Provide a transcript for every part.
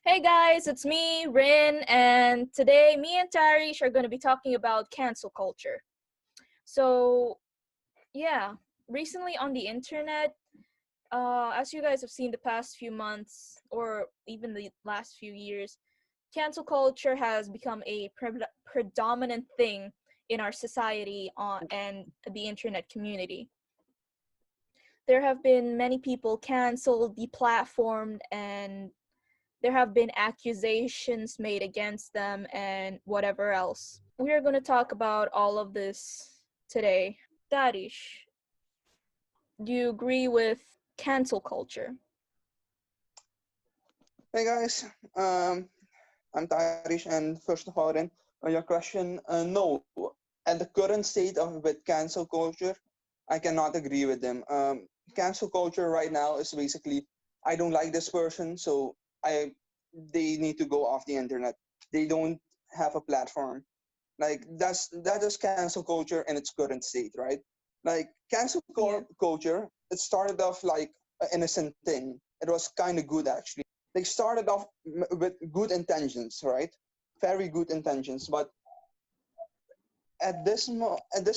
Hey guys, it's me, Rin, and today me and Taarish are going to be talking about cancel culture. So, yeah, recently on the internet, as you guys have seen the past few months or even the last few years, cancel culture has become a predominant thing in our society and the internet community. There have been many people canceled, deplatformed, and there have been accusations made against them and whatever else. We are going to talk about all of this today. Darish, do you agree with cancel culture? Hey guys, I'm Taarish, and first of all, your question, no, at the current state of with cancel culture, I cannot agree with them. Cancel culture right now is basically, I don't like this person, so I they need to go off the internet. They don't have a platform. Like that is cancel culture in its current state, right? Like Yeah. culture, it started off like an innocent thing. It was kind of good actually. They started off with good intentions, right? Very good intentions, but at this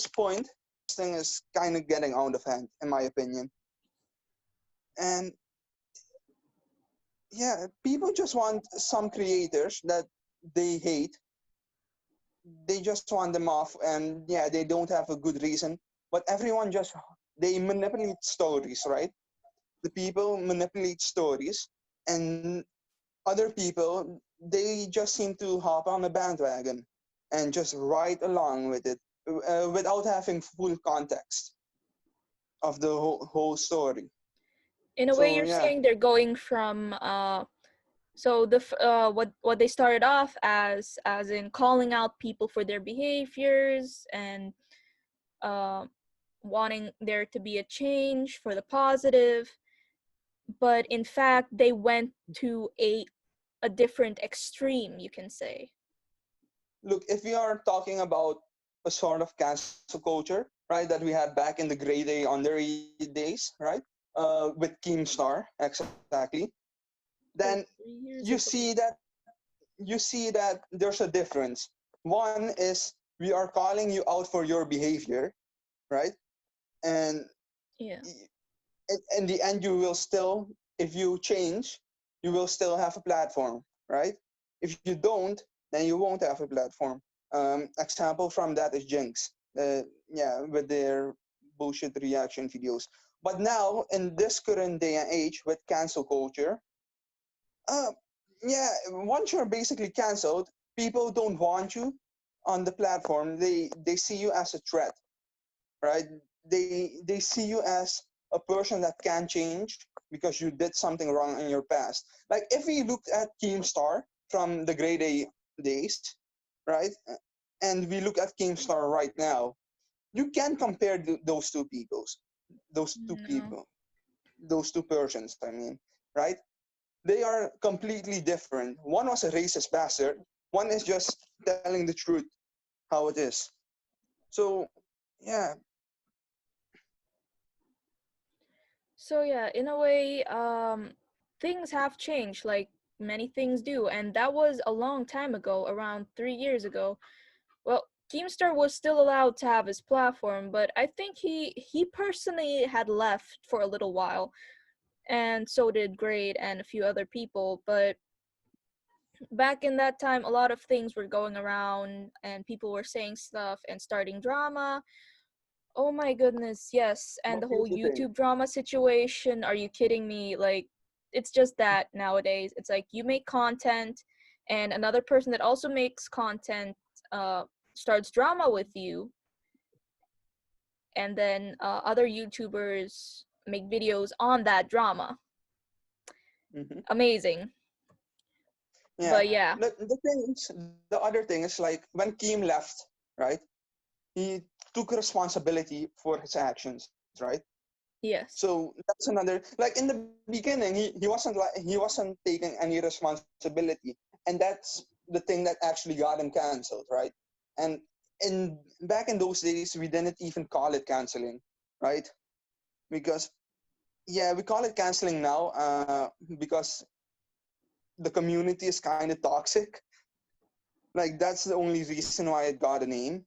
point, this thing is kind of getting out of hand, in my opinion. And yeah, people just want some creators that they hate, they just want them off, and yeah, they don't have a good reason, but everyone just, they manipulate stories, right? The people manipulate stories, and other people, they just seem to hop on a bandwagon and just ride along with it, without having full context of the whole story. In a way, So you're yeah. saying they're going from what they started off as in calling out people for their behaviors and uh, wanting there to be a change for the positive, but in fact they went to a different extreme, you can say. Look, if we are talking about a sort of cancel culture, right, that we had back in the gray day under days, right, with Keemstar exactly, then Like 3 years ago. you see that there's a difference. One is we are calling you out for your behavior, right, and Yeah. in the end you will still, if you change, you will still have a platform, right? If you don't, then you won't have a platform. Example from that is Jinx, yeah, with their bullshit reaction videos. But now in this current day and age with cancel culture, uh, yeah, once you're basically canceled, people don't want you on the platform. They see you as a threat, right? They see you as a person that can change because you did something wrong in your past. Like if we looked at Keemstar from the grade A days, right, and we look at Keemstar right now, you can compare those two No. people, those two persons. I mean, right? They are completely different. One was a racist bastard. One is just telling the truth how it is. So yeah. So yeah, in a way, things have changed, like many things do, and that was a long time ago, around 3 years ago. Well, Keemstar was still allowed to have his platform, but I think he personally had left for a little while, and so did Grade and a few other people. But back in that time, a lot of things were going around, and people were saying stuff and starting drama. Oh my goodness, yes. And But the whole here's the thing. YouTube drama situation. Are you kidding me? Like, it's just that nowadays. It's like you make content, and another person that also makes content uh, starts drama with you, and then other YouTubers make videos on that drama. Mm-hmm. Amazing. Yeah. But yeah, The other thing is like when Keem left, right? He took responsibility for his actions, right? yes. So that's another, like in the beginning, he wasn't taking any responsibility, and that's the thing that actually got him canceled, right? And in back in those days, we didn't even call it canceling, right? Because yeah, we call it canceling now, because the community is kind of toxic. Like that's the only reason why it got a name.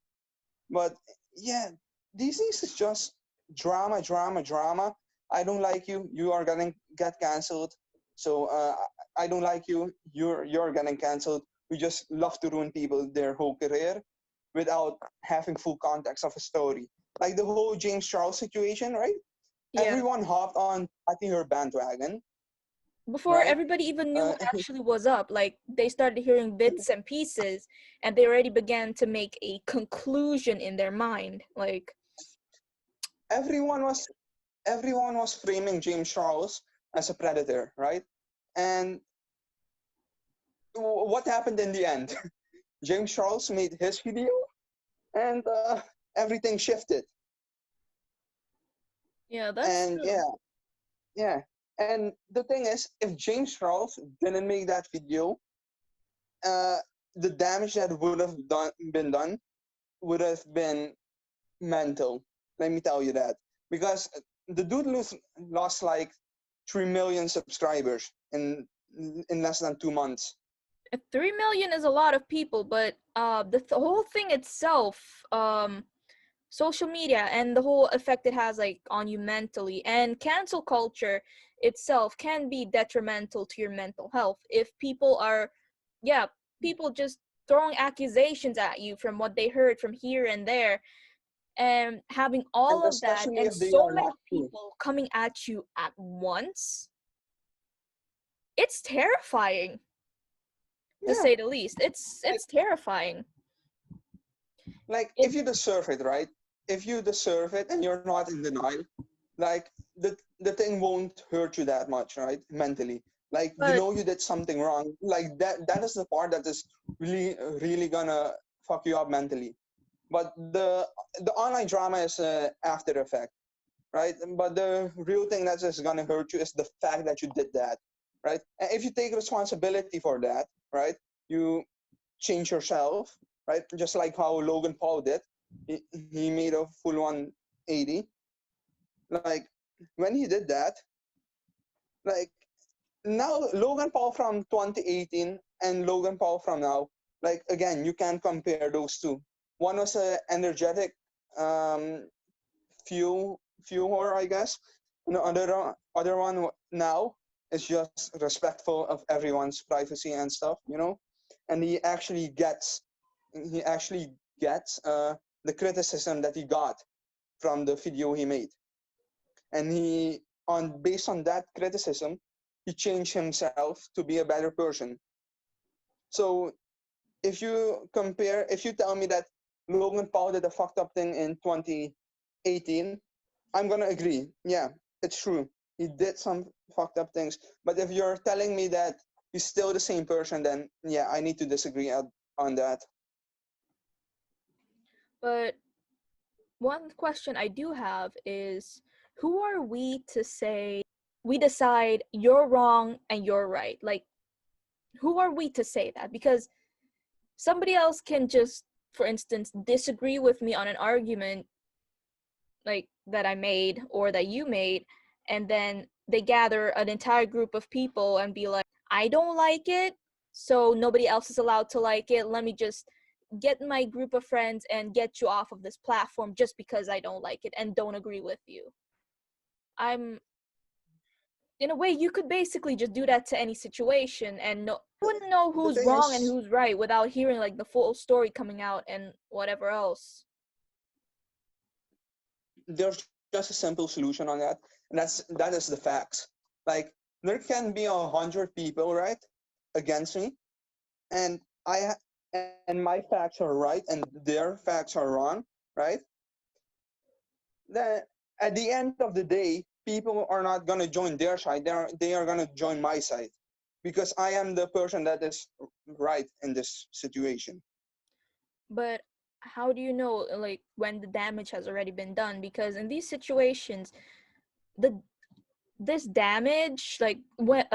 But yeah, these days is just drama, drama, drama. I don't like you. You are gonna get canceled. So I don't like you. You're getting canceled. We just love to ruin people their whole career without having full context of a story. Like the whole James Charles situation, right? Yeah. Everyone hopped on I think her bandwagon, Before right? everybody even knew Uh, what actually was up, like they started hearing bits and pieces and they already began to make a conclusion in their mind. Like, everyone was everyone was framing James Charles as a predator, right? And what happened in the end? James Charles made his video, and everything shifted. yeah, that's And true. yeah, yeah. And the thing is, if James Charles didn't make that video, uh, the damage that been done would have been mental. Let me tell you that, because the dude lost like 3 million subscribers in less than 2 months. 3 million is a lot of people, but the whole thing itself, social media and the whole effect it has like on you mentally, and cancel culture itself can be detrimental to your mental health if people are, yeah, people just throwing accusations at you from what they heard from here and there, and having And all of that especially and if they so are many not true. people coming at you at once. It's terrifying, to Yeah, say the least. It's terrifying. like It if you deserve it, right? If you deserve it and you're not in denial, like the thing won't hurt you that much, right? Mentally, like you but know you did something wrong, like that is the part that is really gonna fuck you up mentally. But the online drama is after effect, right? But the real thing that's just gonna hurt you is the fact that you did that, right? And if you take responsibility for that, right, you change yourself, right? Just like how Logan Paul did. He made a full 180. Like when he did that, like now Logan Paul from 2018 and Logan Paul from now, like again, you can't compare those two. One was a energetic um, fewer, I guess. And the other one now is just respectful of everyone's privacy and stuff, you know. And he actually gets the criticism that he got from the video he made, and he on based on that criticism, he changed himself to be a better person. So if you tell me that Logan Paul did a fucked up thing in 2018, I'm gonna agree. Yeah, it's true. He did some fucked up things. But if you're telling me that he's still the same person, then yeah, I need to disagree on that. but one question I do have is, who are we to say we decide you're wrong and you're right? Like, who are we to say that? Because somebody else can just, for instance, disagree with me on an argument like that I made or that you made, and then they gather an entire group of people and be like, I don't like it, so nobody else is allowed to like it. Let me just get my group of friends and get you off of this platform just because I don't like it and don't agree with you. I'm In a way you could basically just do that to any situation and no you wouldn't know The who's thing wrong and is, who's right without hearing like the full story coming out and whatever else. there's just a simple solution on that, and that is the facts. Like there can be 100 people, right, against me, and and my facts are right and their facts are wrong, right? Then at the end of the day, people are not gonna join their side. They are gonna join my side because I am the person that is right in this situation. But how do you know like when the damage has already been done? Because in these situations, the this damage, like when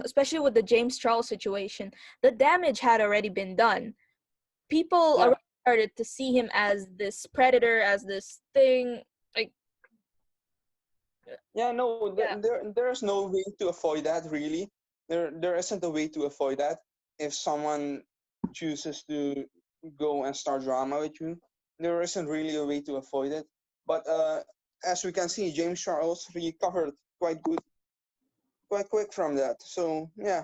especially with the James Charles situation, the damage had already been done. People Yeah, already started to see him as this predator, as this thing. Like, yeah. No, yeah, there's no way to avoid that really. There isn't a way to avoid that. If someone chooses to go and start drama with you, there isn't really a way to avoid it. But as we can see, James Charles recovered quite good, quite quick from that. So yeah,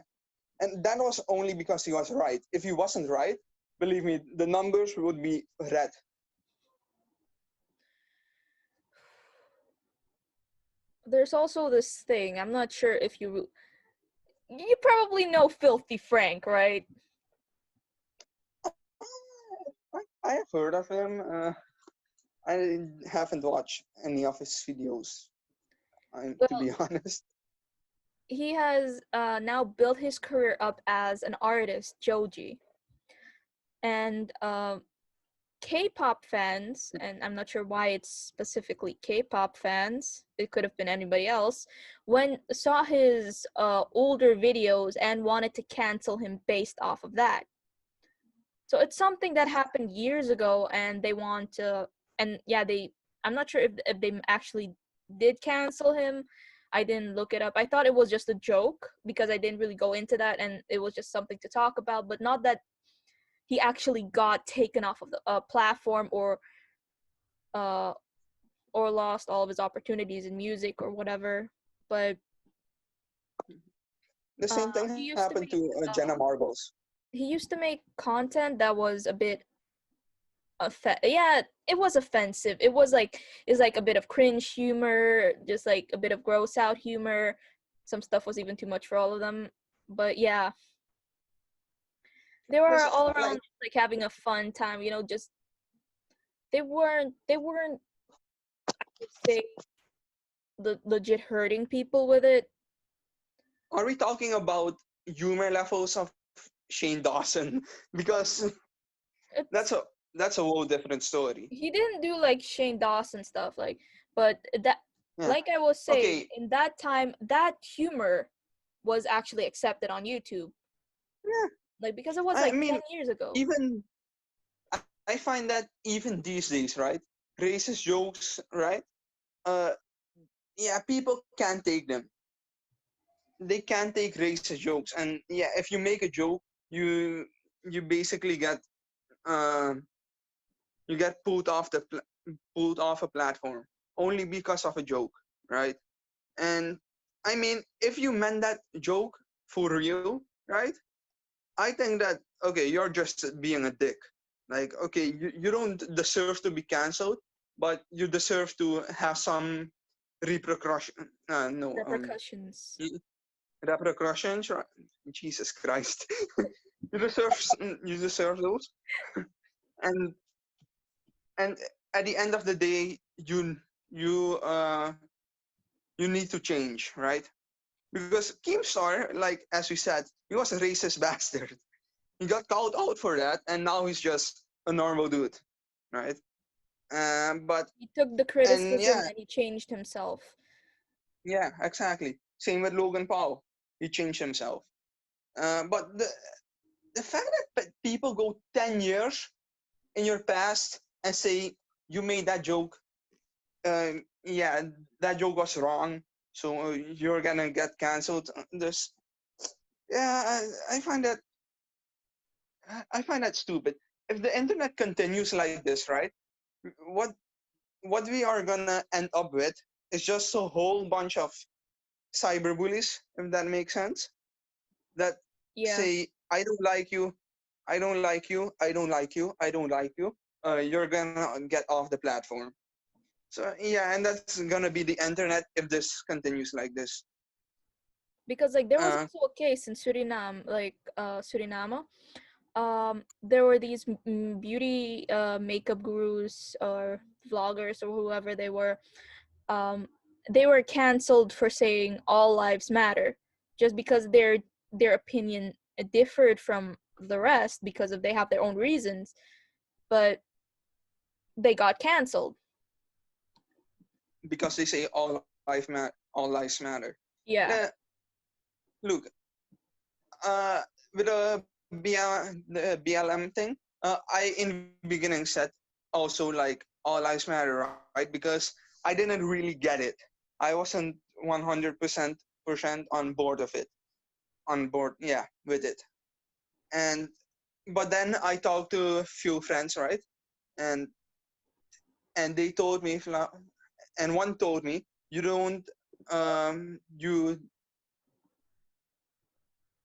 and that was only because he was right. If he wasn't right, believe me, the numbers would be red. There's also this thing. I'm not sure if you probably know Filthy Frank, right? I have heard of him. I haven't watched any of his videos. To Well, be honest. he has now built his career up as an artist, Joji, and K-pop fans, and I'm not sure why it's specifically K-pop fans. It could have been anybody else. When saw his older videos and wanted to cancel him based off of that. So it's something that happened years ago, and they want to. And yeah, they. I'm not sure if they actually did cancel him. I didn't look it up. I thought it was just a joke because I didn't really go into that, and it was just something to talk about. But not that he actually got taken off of the platform uh or lost all of his opportunities in music or whatever. But The same thing he happened used to to make Jenna Marbles. content that was a bit yeah, it was offensive. It was like it's like a bit of cringe humor, just like a bit of gross out humor. Some stuff was even too much for all of them. But yeah, they were Listen, all like around like having a fun time, just they weren't would say legit hurting people with it. are we talking about humor levels of Shane Dawson? Because that's a It's that's a whole different story. he didn't do like Shane Dawson stuff, like, but that, Yeah. like I was saying, Okay. in that time, that humor was actually accepted on YouTube, Yeah. like because it was I like mean, 10 years ago. even I find that even these days, right? Racist jokes, right? Uh, yeah, people can't take them. They can't take racist jokes, and yeah, if you make a joke, you you basically uh, get pulled off a platform only because of a joke, right? And I mean, if you meant that joke for real, right? I think that okay, you're just being a dick. Like okay, you don't deserve to be canceled, but you deserve to have some repercussion. No, Repercussions. repercussions. Right? Jesus Christ, you deserve you deserve those, and and at the end of the day, you you need to change, right? Because Keemstar, like as we said, he was a racist bastard. He got called out for that, and now he's just a normal dude, right? But He took the and criticism yeah, and he changed himself. yeah, exactly. Same with Logan Paul. He changed himself. But the fact that people go 10 years in your past and say you made that joke, yeah, that joke was wrong, so you're gonna get canceled. This, yeah, I find that stupid. If the internet continues like this, right? What what we are gonna end up with is just a whole bunch of cyberbullies, if that makes sense. That Yeah, say, I don't like you, I don't like you, I don't like you, I don't like you. You're gonna get off the platform. So yeah, and that's gonna be the internet if this continues like this. because like there was Uh, also a case in Suriname, like Suriname. There were these beauty makeup gurus or vloggers or whoever they were. Um, they were canceled for saying all lives matter, just because their opinion differed from the rest because of they have their own reasons, but they got canceled. because they say all lives matter. Uh, Yeah, look, uh, with the BLM thing, I in the beginning said also like all lives matter, right? Because I didn't really get it. I wasn't 100% on board of it. on board, yeah, with it. And but then I talked to a few friends, right? And they told me, and one told me, you don't, you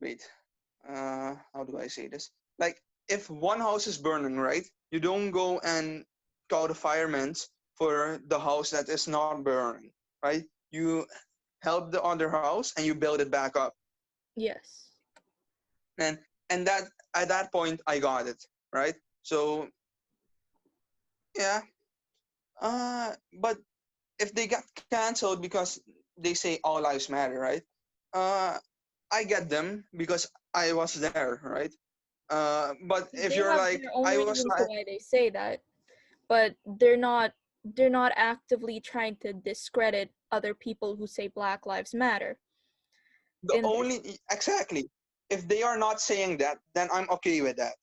wait, how do I say this? Like, if one house is burning, right? You don't go and call the firemen for the house that is not burning, right? You help the other house and you build it back up. Yes. And that, at that point I got it, right? So yeah, but if they get canceled because they say all lives matter, right? Uh, I get them because I was there, right? But if They you're have like, their own I was reasons to like, why they say that, but they're not actively trying to discredit other people who say Black Lives Matter. the In this, only, exactly, if they are not saying that, then I'm okay with that.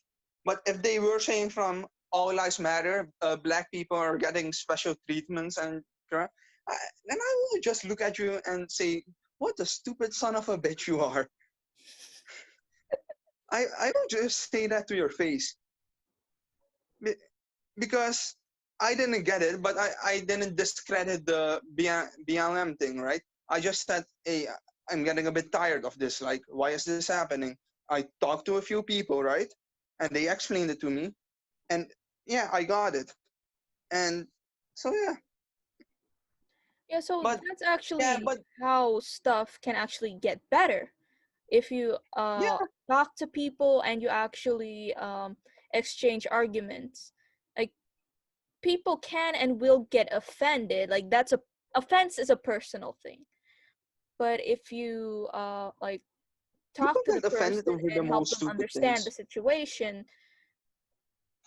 But if they were saying from all lives matter, black people are getting special treatments and then I will just look at you and say, what a stupid son of a bitch you are. I will just say that to your face. Be- because I didn't get it, but I didn't discredit the BLM thing, right? I just said, hey, I'm getting a bit tired of this. Like, why is this happening? I talked to a few people, right? And they explained it to me. And yeah, I got it. And so, yeah. yeah, so But, that's yeah, actually but, how stuff can actually get better if you yeah, talk to people and you actually exchange arguments. Like, people can and will get offended. Like, that's a offense is a personal thing. But if you like talk people to the get offended person over the and help most them stupid understand the things. situation,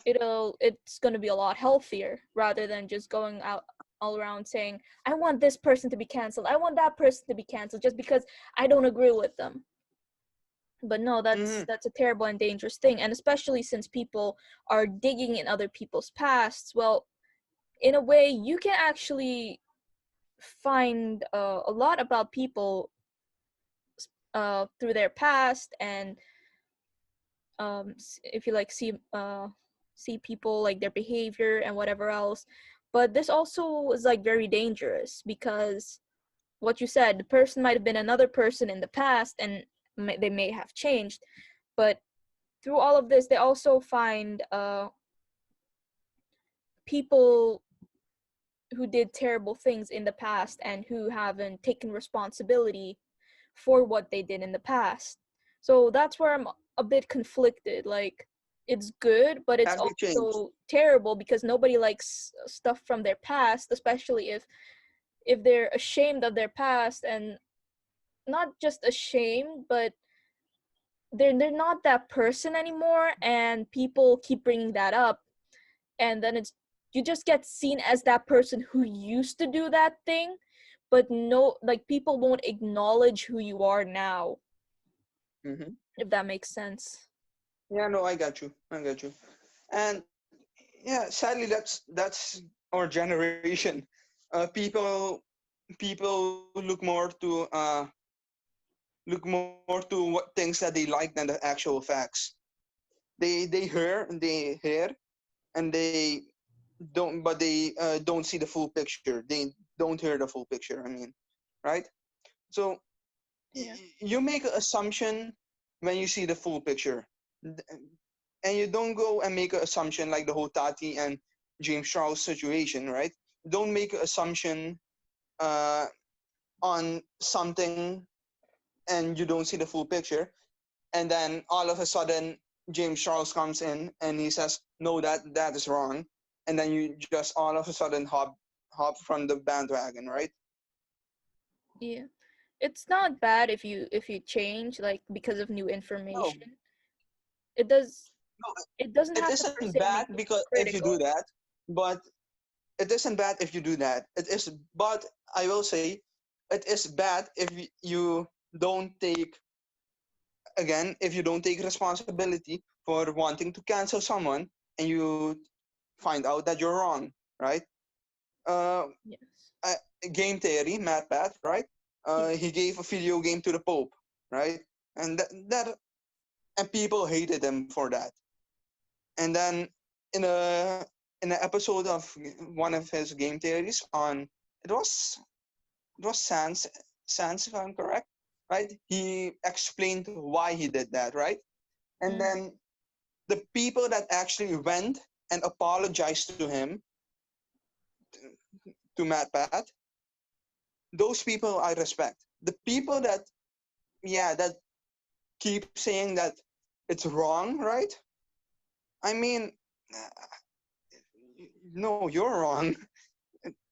it's going to be a lot healthier rather than just going out all around saying, I want this person to be canceled, I want that person to be canceled just because I don't agree with them. But no, Mm-hmm. that's a terrible and dangerous thing, and especially since people are digging in other people's pasts. Well, in a way you can actually find a lot about people through their past, and if you like see people like their behavior and whatever else. But this also is like very dangerous because what you said, the person might have been another person in the past and they may have changed, but through all of this they also find people who did terrible things in the past and who haven't taken responsibility for what they did in the past. So that's where I'm a bit conflicted. Like, it's good, but it's Have they changed? also terrible because nobody likes stuff from their past, especially if they're ashamed of their past, and not just ashamed, but they're not that person anymore, and people keep bringing that up, and then it's you just get seen as that person who used to do that thing, but no, like, people won't acknowledge who you are now, Mm-hmm. if that makes sense. Yeah, no, I got you. I got you. And yeah, sadly, that's our generation. People look more to what things that they like than the actual facts. They hear and they don't see the full picture. They don't hear the full picture. I mean, right? So Yeah. you make an assumption when you see the full picture, and you don't go and make an assumption like the whole Tati and James Charles situation, right? Don't make an assumption uh, on something and you don't see the full picture, and then all of a sudden James Charles comes in and he says, "No, that is wrong," and then you just all of a sudden hop from the bandwagon, right? Yeah, it's not bad if you change, like, because of new No, information. It does no, it doesn't it have to per isn't se bad make you because if you do critical. that, but it isn't bad if you do that. It is, but I will say, it is bad if you don't take, again, if you don't take responsibility for wanting to cancel someone and you find out that you're wrong, right? Uh, Yes. uh, Game theory, Matt Pat, right? Yes. He gave a video game to the Pope, right? and and people hated him for that. And then in an episode of one of his game theories on, it was Sans, if I'm correct, right? He explained why he did that, right? And Mm. then the people that actually went and apologized to him, to Matt Pat, those people I respect. The people that, yeah, that keep saying that it's wrong, right? I mean, uh, no, you're wrong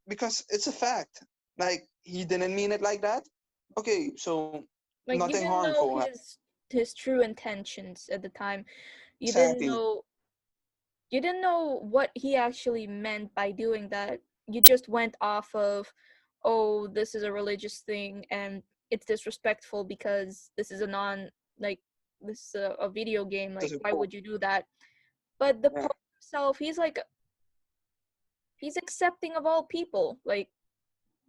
because it's a fact. Like he didn't mean it like that. Okay, so Like you nothing didn't know harmful. his true intentions at the time. You didn't Exactly. know you didn't know what he actually meant by doing that. You just went off of, oh, this is a religious thing and it's disrespectful because this is a non like this is a video game. To Like, why support. would you do that? But the Yeah. pope himself, he's accepting of all people. Like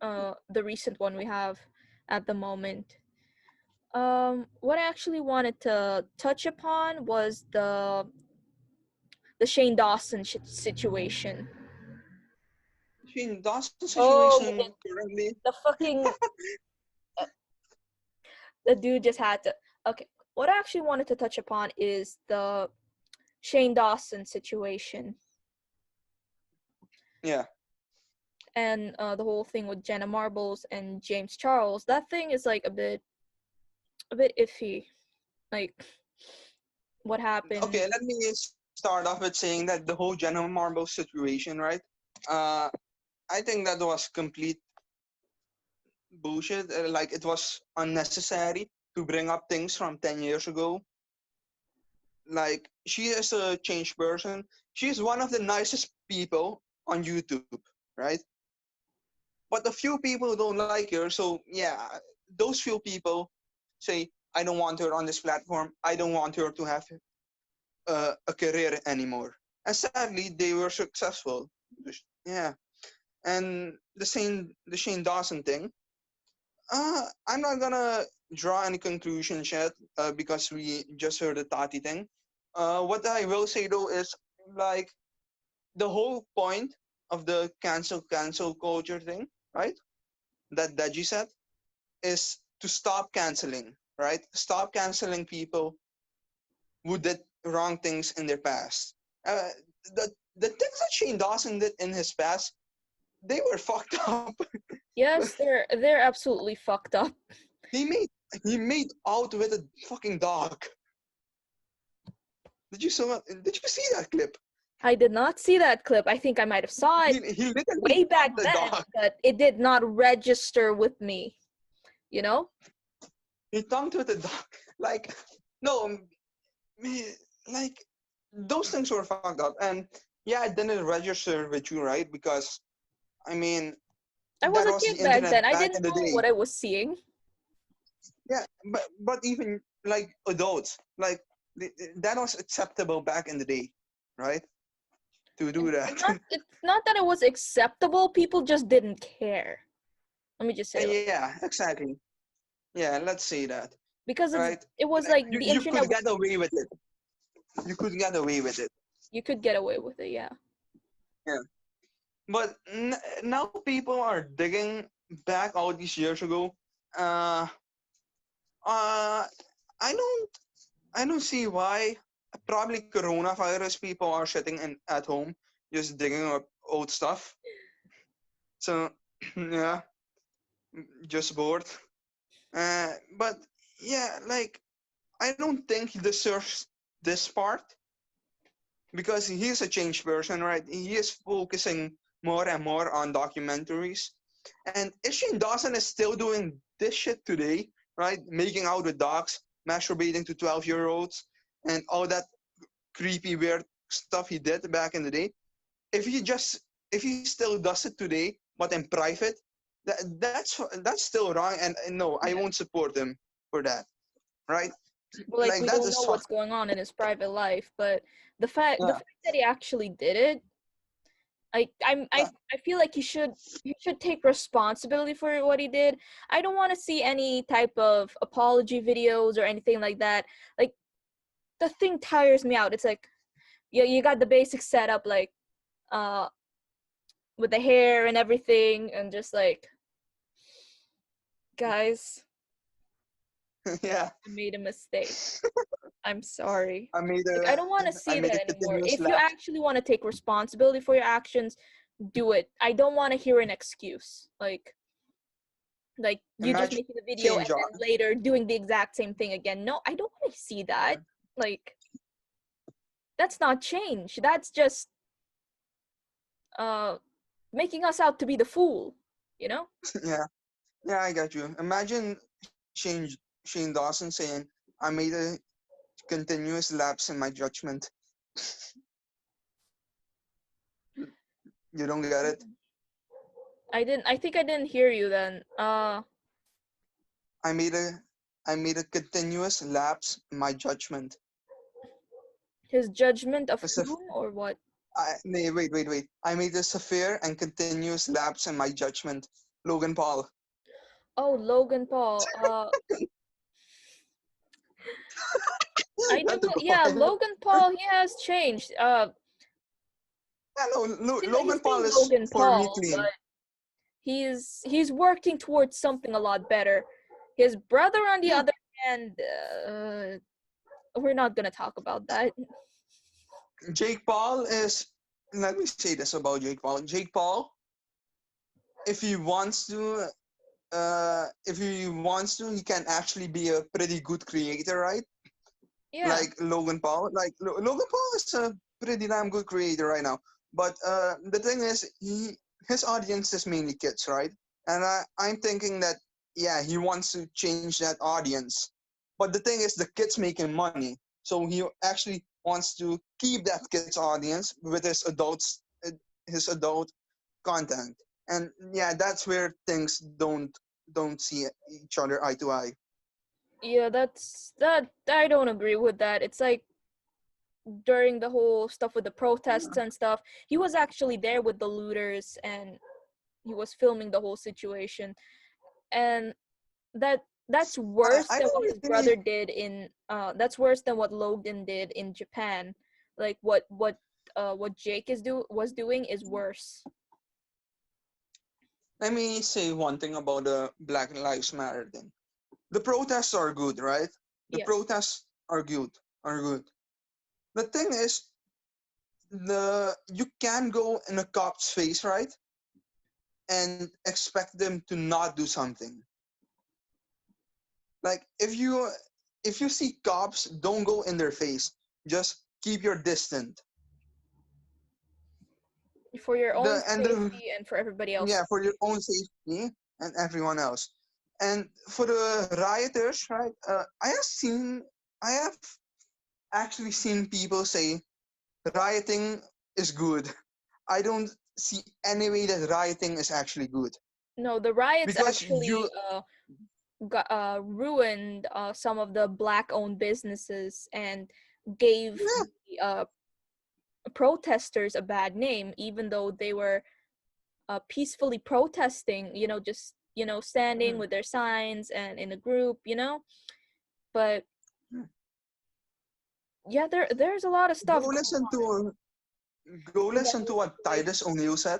the recent one we have at the moment. What I actually wanted to touch upon was the Shane Dawson situation. In Dawson's Oh, you situation did currently, the fucking uh, the dude just had to. Okay, what I actually wanted to touch upon is the Shane Dawson situation yeah. and the whole thing with Jenna Marbles and James Charles. That thing is like a bit iffy. Like what happened? Okay, let me start off with saying that the whole Jenna Marble situation, right? Uh, I think that was complete bullshit. Like it was unnecessary to bring up things from 10 years ago. Like she is a changed person. She's one of the nicest people on YouTube, right? But a few people don't like her. So yeah, those few people say, I don't want her on this platform. I don't want her to have a career anymore. And sadly, they were successful. Yeah, and the Shane Dawson thing. I'm not gonna draw any conclusions yet because we just heard the Tati thing. What I will say though is like the whole point of the cancel culture thing, right? That Deji said is to stop canceling, right? Stop canceling people who did wrong things in their past. The things that Shane Dawson did in his past, they were fucked up. Yes, they're absolutely fucked up. he made he made out with a fucking dog. Did you see that clip? I did not see that clip. I think I might have saw it He literally way back thumped the then, dog. but it did not register with me, you know? He thumped with the dog. Like no, me- like those things were fucked up. And yeah, it didn't register with you, right? Because I mean I was that a was the kid back internet then. I back didn't in the know day. what I was seeing. Yeah, but even like adults, like that was acceptable back in the day, right? To do that. It's not that it was acceptable, people just didn't care. Let me just say like Yeah, exactly. Yeah, let's say that, because right? it was Like like the you internet could get away with it. You could get away with it. you could get away with it, yeah. Yeah. But now people are digging back all these years ago. Uh, uh, I don't, I don't see why. Probably coronavirus people are sitting at home just digging up old stuff. So yeah, just bored. But yeah, like I don't think he deserves this part because he is a changed person, right? He is focusing more and more on documentaries. And Ishin Dawson is still doing this shit today, right? Making out with dogs, masturbating to 12-year-olds, and all that creepy, weird stuff he did back in the day. If he just, if he still does it today, but in private, that's still wrong. And no, I Yeah. won't support him for that, right? But like Like we that don't is know what's fucked. going on in his private life, but the fact Yeah, that he actually did it, I feel like he should take responsibility for what he did. I don't want to see any type of apology videos or anything like that. Like, the thing tires me out. It's like, you got the basic setup, like, uh with the hair and everything, and just like, guys, Yeah, I made a mistake. I'm sorry. I made Like, a I don't want to I see made that a anymore. continuous If you lapse. actually want to take responsibility for your actions, do it. I don't want to hear an excuse. Like you just Imagine making a video and change then later doing the exact same thing again. No, I don't want to see that. Like, that's not change. That's just uh making us out to be the fool, you know? yeah, yeah, I got you. Imagine Shane Dawson saying, "I made a continuous lapse in my judgment." You don't get it. I think I didn't hear you then. I made a I made a continuous lapse in my judgment. His judgment of As if whom or what? nee, wait. I made a severe and continuous lapse in my judgment. Logan Paul. Oh, Logan Paul. I do. Not to go Yeah, ahead. Logan Paul. He has changed. Yeah, no, He's Logan Paul still is Logan for me Paul, but clean. he's working towards something a lot better. His brother, on the Yeah, other hand, we're not gonna talk about that. Jake Paul is. Let me say this about Jake Paul. Jake Paul, if he wants to, he can actually be a pretty good creator, right? Yeah. Like Logan Paul. Like Logan Paul is a pretty damn good creator right now. But the thing is, his audience is mainly kids, right? And I'm thinking that yeah, he wants to change that audience. But the thing is, the kid's making money, so he actually wants to keep that kid's audience with his adult content. And yeah, that's where things don't see each other eye to eye. Yeah, that I don't agree with that. It's like, during the whole stuff with the protests and stuff, he was actually there with the looters, and he was filming the whole situation. And that's worse I than what don't his really. brother did in that's worse than what Logan did in Japan. Like, what Jake was doing is worse. Let me say one thing about the Black Lives Matter thing. The protests are good, right? The Yes. protests are good, are good. The thing is, the you can go in a cop's face, right, and expect them to not do something. Like if you see cops, don't go in their face. Just keep your distant. For your own The safety and for everybody else's yeah, for your safety. own safety and everyone else. And for the rioters, right? I have actually seen people say rioting is good. I don't see any way that rioting is actually good No, the riots because actually you ruined some of the black-owned businesses and gave yeah, the protesters a bad name, even though they were peacefully protesting. Just standing with their signs and in a group. But yeah, there's a lot of go stuff going listen on to go in that listen to whole what situation.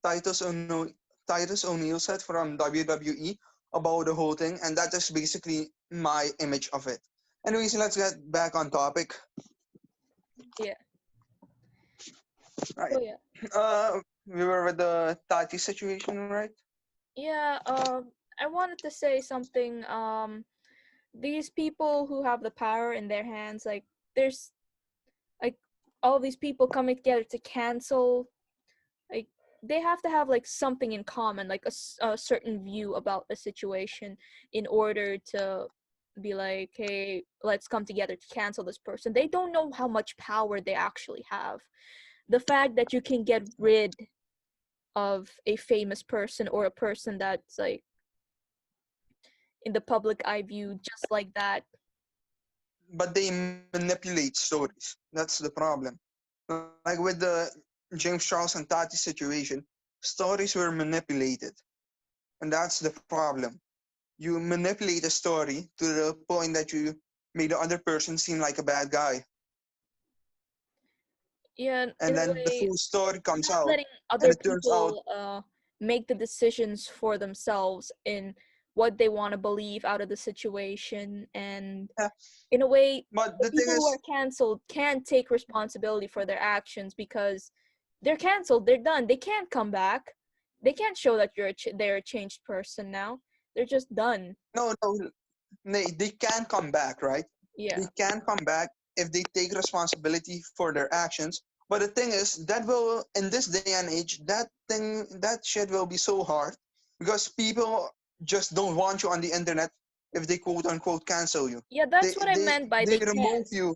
Titus O'Neil said from WWE about the whole thing, and that is basically my image of it. Anyways, let's get back on topic. Yeah. Right. So yeah. We were with the Tati situation, right? Yeah. I wanted to say something. These people who have the power in their hands, like, there's like all these people coming together to cancel, like, they have to have like something in common, like a certain view about the situation, in order to be like, hey, let's come together to cancel this person. They don't know how much power they actually have. The fact that you can get rid of a famous person, or a person that's like in the public eye view, just like that. But they manipulate stories. That's the problem. Like with the James Charles and Tati's situation, stories were manipulated. And that's the problem. You manipulate a story to the point that you made the other person seem like a bad guy. Yeah, in And a then the way, full story comes not out, letting and other it turns out, people make the decisions for themselves in what they want to believe out of the situation. And yeah. in a way, But the the thing people who are is, canceled can't take responsibility for their actions because they're canceled, they're done, they can't come back, they can't show that they're a changed person now, they're just done. no, no, they can come back, right? They Yeah. can come back if they take responsibility for their actions. But the thing is, that will, in this day and age, that shit will be so hard because people just don't want you on the internet if they quote unquote cancel you. Yeah, They that's what I they meant by they they remove can't, you.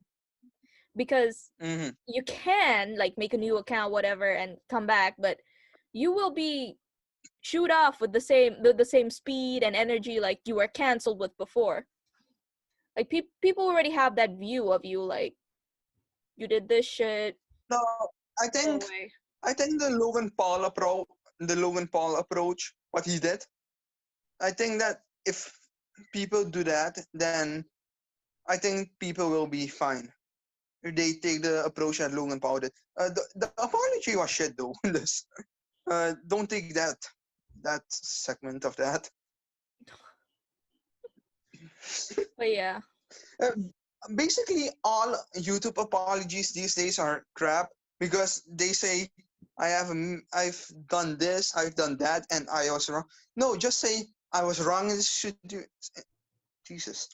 because Hmm. you can like make a new account whatever and come back, but you will be shoot off with the same speed and energy like you were canceled with before. Like people already have that view of you, like you did this shit, No, I go think away. I think the Logan Paul approach, what he did. I think that if people do that, then I think people will be fine. If they take the approach that Logan Paul did. The apology was shit though. This, don't take that segment of that. But yeah. Uh, Basically, all YouTube apologies these days are crap because they say I've done this, I've done that, and I was wrong. No, just say I was wrong in this Jesus.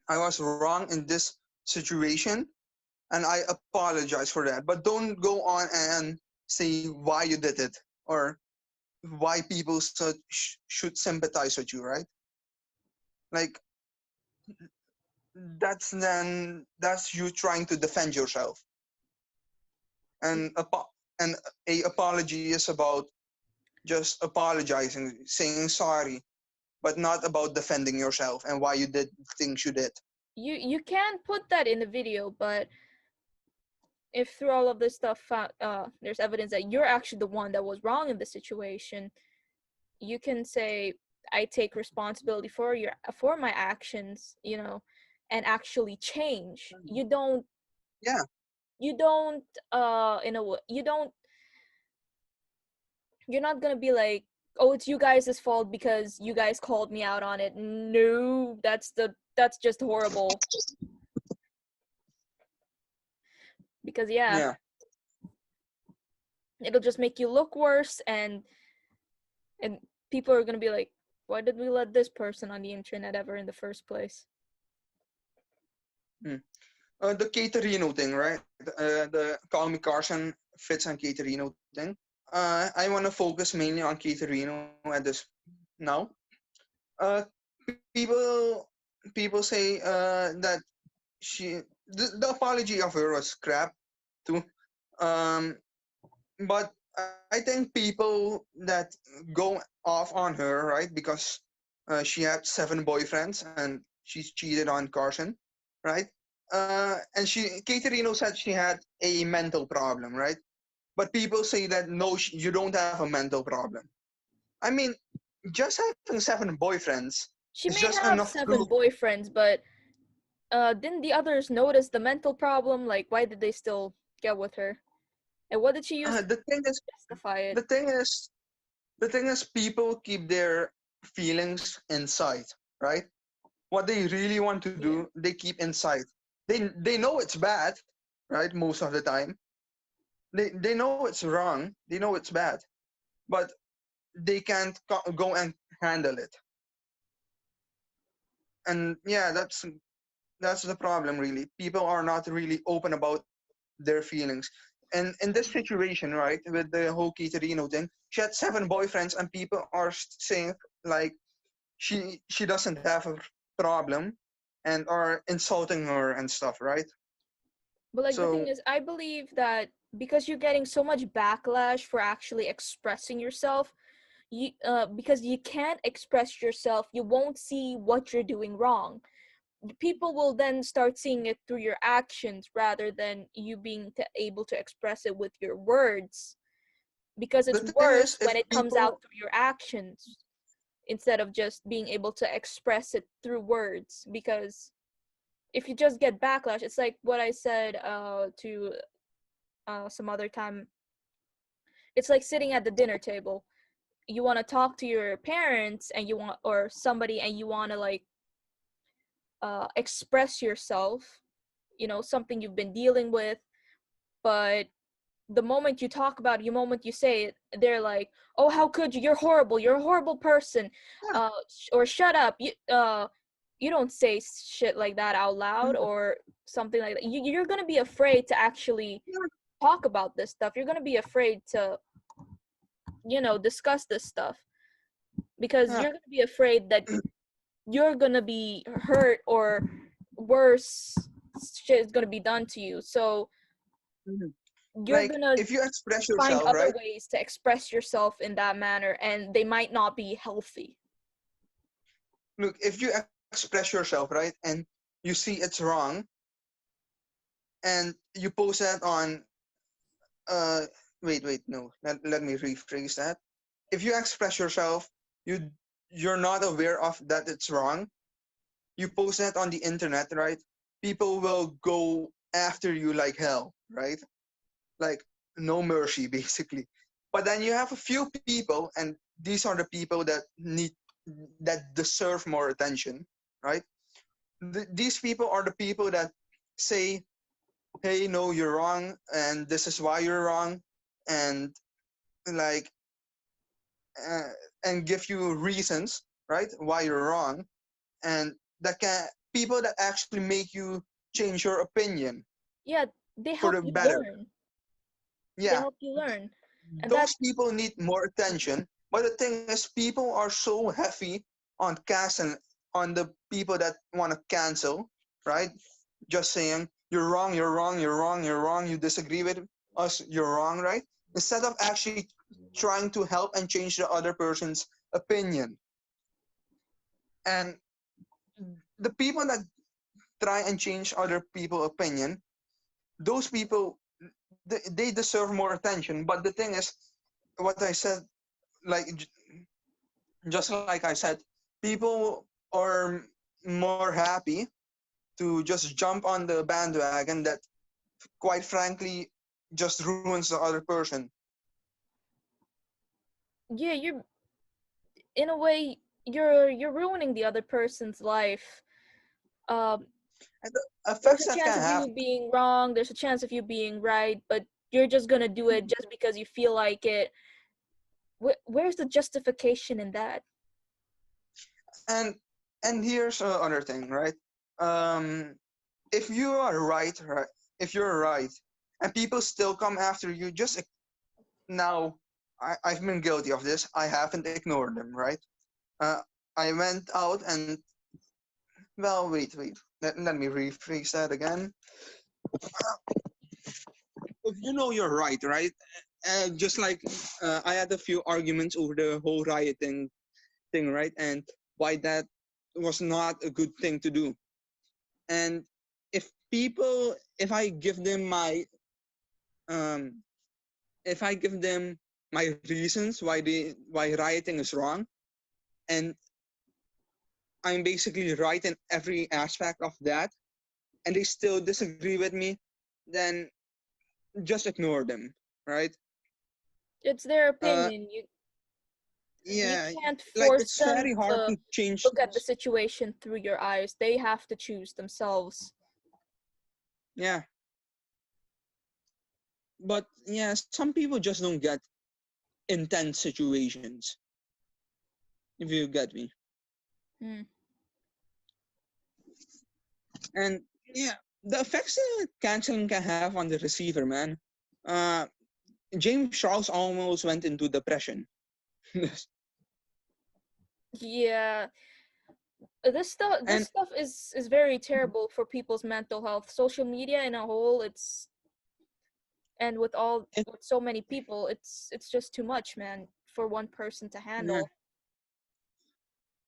I was wrong in this situation and I apologize for that. But don't go on and say why you did it or why people should sympathize with you, right? Like that's you trying to defend yourself, and and a apology is about just apologizing, saying sorry, but not about defending yourself and why you did things you did. You can put that in the video, but if through all of this stuff there's evidence that you're actually the one that was wrong in the situation, you can say I take responsibility for my actions, and actually change. You don't Yeah, you don't in a way you don't you're not gonna be like, oh, it's you guys' fault because you guys called me out on it. No, that's just horrible. Because yeah, yeah. it'll just make you look worse, and people are gonna be like, why did we let this person on the internet ever in the first place? Mm. The Caterino thing, right? The Call Me Carson fits on Caterino thing. I want to focus mainly on Caterino at this now. Uh, people people say that the apology of her was crap too. Um, but I think people that go off on her, right, because she had 7 boyfriends and she cheated on Carson, right? And Caterino said she had a mental problem, right? But people say that no, you don't have a mental problem. I mean, just having 7 boyfriends is She just may enough have proof. 7 boyfriends, but didn't the others notice the mental problem? Like, why did they still get with her? And what did she use to The thing is, justify it? the thing is, the thing is, people keep their feelings inside, right? What they really want to Yeah. do, they keep inside. They know it's bad, right? Most of the time, they know it's wrong. They know it's bad, but they can't go and handle it. And yeah, that's the problem. Really, people are not really open about their feelings. And in this situation, right, with the whole Caterino thing, she had 7 boyfriends, and people are saying like she doesn't have a problem and are insulting her and stuff, right? But like the thing So is, I believe that because you're getting so much backlash for actually expressing yourself, because you can't express yourself, you won't see what you're doing wrong. people will then start seeing it through your actions rather than you being able to express it with your words, because The it's thing is, worse if when it comes people, out through your actions instead of just being able to express it through words. Because if you just get backlash, it's like what I said to some other time. It's like sitting at the dinner table. You want to talk to your parents and you want, or somebody, and you want to like express yourself, something you've been dealing with. But the moment you talk about it, the moment you say it, they're like, "Oh, how could you? You're horrible. You're a horrible person," yeah, or "Shut up." You don't say shit like that out loud yeah, or something like that. You're gonna be afraid to actually talk about this stuff. You're gonna be afraid to, discuss this stuff, because yeah, you're gonna be afraid that you're gonna be hurt, or worse shit is gonna be done to you. So mhm. you're Like gonna if you express find yourself, other right? ways to express yourself in that manner, and they might not be healthy. Look, if you express yourself, right, and you see it's wrong, and you post that on, uh, wait, no, let me rephrase that. If you express yourself, you you're not aware of that it's wrong. You post that on the internet, right? People will go after you like hell, right? Like no mercy, basically. But then you have a few people, and these are the people that deserve more attention, right? These people are the people that say, "Hey, no, you're wrong, and this is why you're wrong," and like, uh, and give you reasons, right, why you're wrong, and that can people that actually make you change your opinion Yeah, they for help the you better. learn. They Yeah, help you learn. And those that's, people need more attention. But the thing is, people are so heavy on casting on the people that want to cancel, right? Just saying you're wrong, you're wrong, you're wrong, you're wrong. You disagree with us, you're wrong, right? Instead of actually trying to help and change the other person's opinion. And the people that try and change other people's opinion, those people, they deserve more attention. But the thing is, what I said, like just like I said, people are more happy to just jump on the bandwagon that, quite frankly, just ruins the other person. yeah, you're, in a way, you're ruining the other person's life. Um, And the there's effects a that chance can of have, you being wrong. There's a chance of you being right, but you're just gonna do it just because you feel like it. Where's the justification in that? and and here's another thing, right? Um, if you are right, right, if you're right, and people still come after you, just now, I've been guilty of this. I haven't ignored them, right? Uh, I went out and, well, wait. Let me rephrase that again. If you know you're right, right? Just like I had a few arguments over the whole rioting thing, right? And why that was not a good thing to do. And if I give them um, my reasons why rioting is wrong, and I'm basically right in every aspect of that, and they still disagree with me, then just ignore them, right? It's their Uh, opinion. You yeah, can't like force it's them very hard to to change. look at the situation through your eyes. They have to choose themselves. Yeah, but yeah, some people just don't get intense situations. If you get me, Hmm. and yeah, the effects that canceling can have on the receiver, man. Uh, James Charles almost went into depression. Yeah, this And stuff is very terrible for people's mental health. Social media in a whole, and if, with so many people, it's just too much, man, for one person to yeah, handle.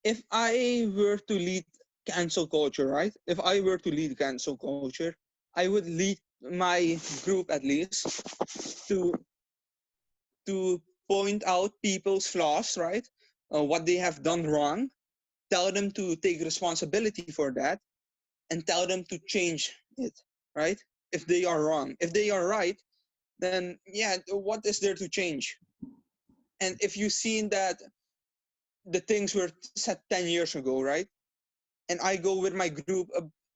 if I were to lead cancel culture, right? If I were to lead cancel culture, I would lead my group at least to to point out people's flaws, right? What they have done wrong, tell them to take responsibility for that, and tell them to change it, right? If they are wrong. If they are right, then yeah, what is there to change? And if you've seen that the things were set 10 years ago, right? And I go with my group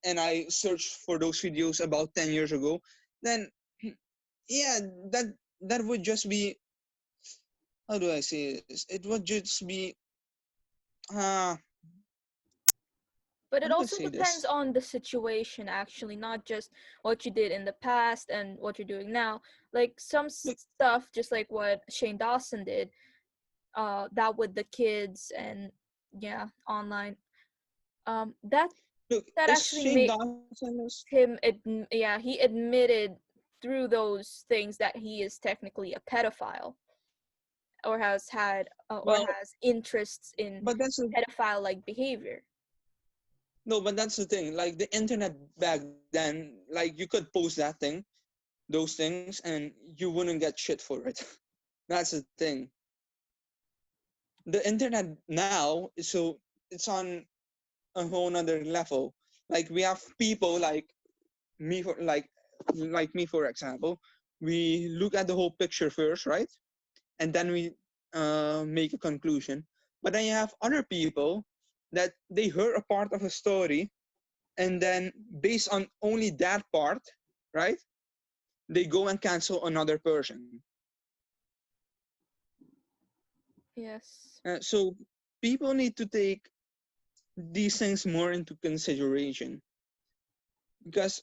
and I search for those videos about 10 years ago, then yeah, that that would just be, how do I say this? It would just be, uh, But how it do I also say this? depends on the situation, actually, not just what you did in the past and what you're doing now. Like some Look, stuff, just like what Shane Dawson did, that with the kids and yeah, online. That look, that is actually Shane made Dawson is, yeah, he admitted through those things that he is technically a pedophile or has had or well, has interests in but that's the, pedophile like behavior. no, but that's the thing. Like the internet back then, like you could post that thing, those things, and you wouldn't get shit for it. That's the thing. The internet now is so, it's on a whole nother level. Like we have people me for like me for example, we look at the whole picture first, right? And then we make a conclusion. But then you have other people that they heard a part of a story, and then based on only that part, right, they go and cancel another person. Yes. So people need to take these things more into consideration, because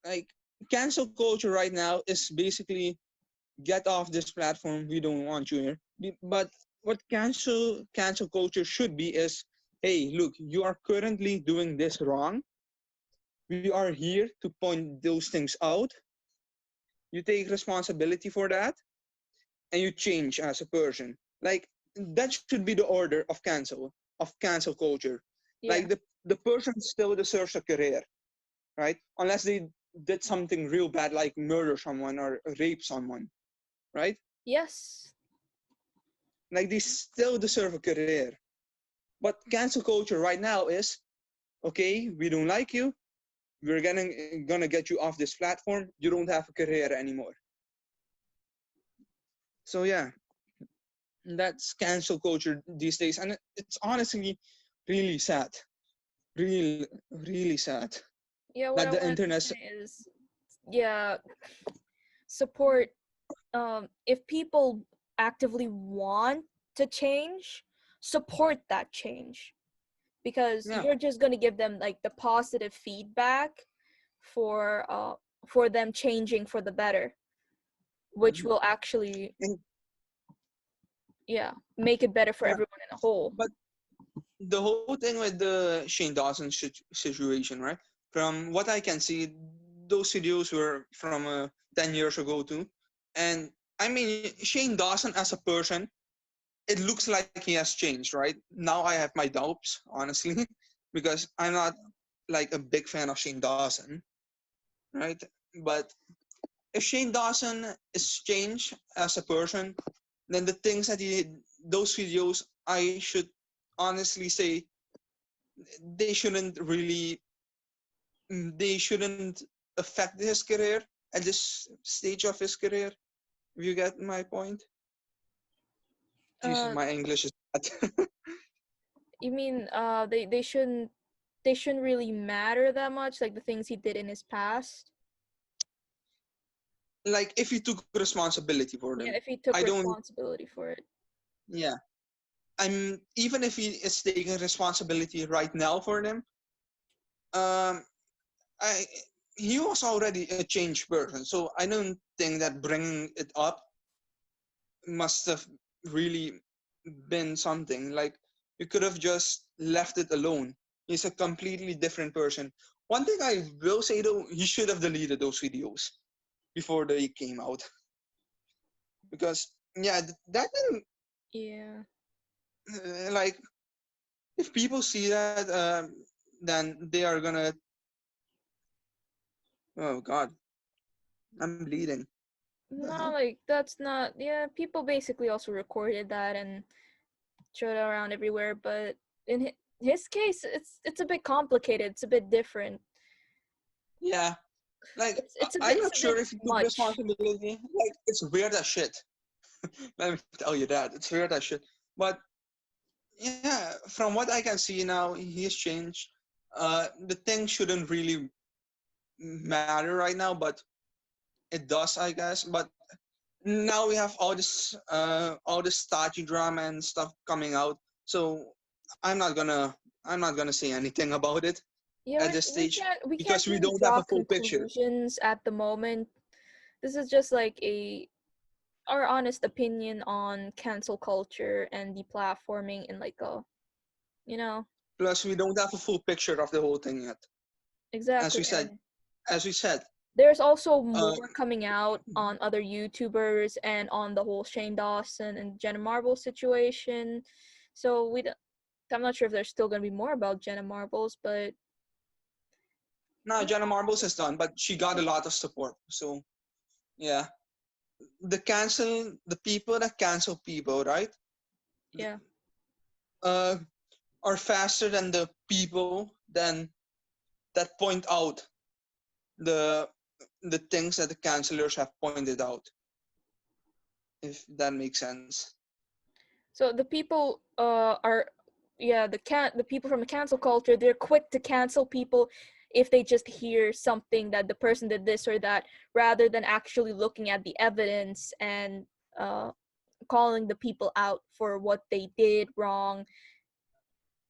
like cancel culture right now is basically get off this platform, we don't want you here. But what cancel culture should be is, hey, look, you are currently doing this wrong, we are here to point those things out, you take responsibility for that, and you change as a person. Like that should be the order of cancel culture. Like Yeah. the person still deserves a career, right? Unless they did something real bad like murder someone or rape someone, right? Yes. Like they still deserve a career. But cancel culture right now is, okay, we don't like you, we're gonna get you off this platform, you don't have a career anymore. So yeah, that's cancel culture these days, and it's honestly really sad, really sad Yeah, what that I the wanted to internet. say is yeah, support if people actively want to change, support that change because Yeah. you're just going to give them like the positive feedback for them changing for the better, which Mhm. will actually And, yeah, make it better for yeah, everyone in a whole. but the whole thing with the Shane Dawson situation, right? From what I can see, those videos were from 10 years ago too. And I mean, Shane Dawson as a person, it looks like he has changed, right? Now I have my doubts, honestly, because I'm not like a big fan of Shane Dawson, right? But if Shane Dawson is changed as a person, then the things that he did, those videos, I should honestly say they shouldn't really, they shouldn't affect his career at this stage of his career. If you get my point. Jesus, uh my English is bad. you mean they shouldn't really matter that much, like the things he did in his past? Like if he took responsibility for them, Yeah, if he I took don't. responsibility for it. Yeah, I'm even if he is taking responsibility right now for them. Um, I he was already a changed person, so I don't think that bringing it up must have really been something. Like you could have just left it alone. He's a completely different person. One thing I will say though, he should have deleted those videos before they came out, because yeah, that didn't, Yeah. like if people see that. then they are gonna. Oh God, I'm bleeding. The No, hell? like that's not. Yeah, people basically also recorded that and showed it around everywhere. But in his case, it's a bit complicated. It's a bit different. Yeah, like I'm It's not a sure bit if he took much. responsibility. Like it's weird as shit. Let me tell you that it's weird as shit. But yeah, from what I can see now, he has changed. The thing shouldn't really matter right now, but it does, I guess. But now we have all this statue drama and stuff coming out. So I'm not gonna I'm not gonna say anything about it Yeah, at this we stage can't we can't because we really don't have draw a full picture. conclusions at the moment. This is just like a our honest opinion on cancel culture and deplatforming in like a you know Plus, we don't have a full picture of the whole thing yet. As exactly. we said, And as we said, there's also uh, more coming out on other YouTubers and on the whole Shane Dawson and Jenna Marbles situation. So I'm not sure if there's still gonna be more about Jenna Marbles, but now yeah, Jenna Marbles is done, but she got a lot of support. So yeah, the people that cancel people, right? yeah. Uh, are faster than the people that point out the the things that the cancelers have pointed out. If that makes sense. So the people are yeah the people from the cancel culture, they're quick to cancel people if they just hear something that the person did this or that, rather than actually looking at the evidence and uh, calling the people out for what they did wrong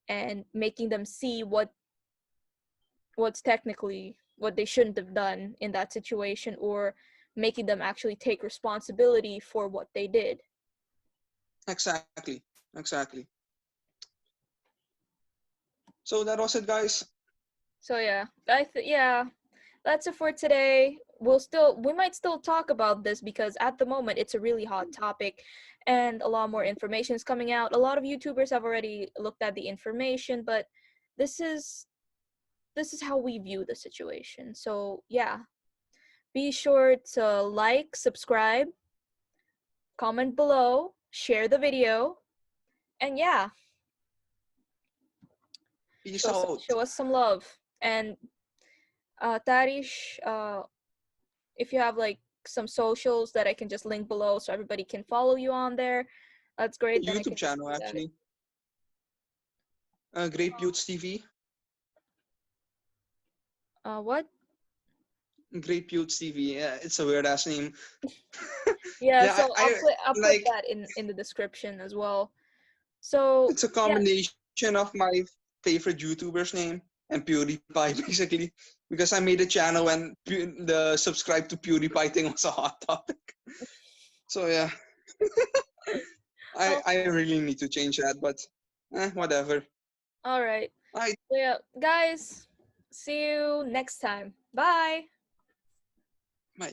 and making them see what's technically what they shouldn't have done in that situation, or making them actually take responsibility for what they did. Exactly, exactly. So that was it, guys. So yeah, yeah, that's it for today. We might still talk about this because at the moment it's a really hot topic and a lot more information is coming out. A lot of YouTubers have already looked at the information, but this is this is how we view the situation. So, yeah, be sure to like, subscribe, comment below, share the video, and yeah, Peace out. show us some love. And Tarish, if you have like some socials that I can just link below so everybody can follow you on there, that's great. Then I YouTube can just channel do that. actually. Grape Youths TV. What? Grape Youths TV. Yeah, it's a weird ass name. Yeah, Yeah, so I I'll put like. that in the description as well. So It's a yeah, combination of my favorite YouTuber's name and PewDiePie, basically, because I made a channel when the subscribe to PewDiePie thing was a hot topic. So yeah, I okay, really need to change that, but whatever. all right. I So yeah, guys, see you next time. Bye. my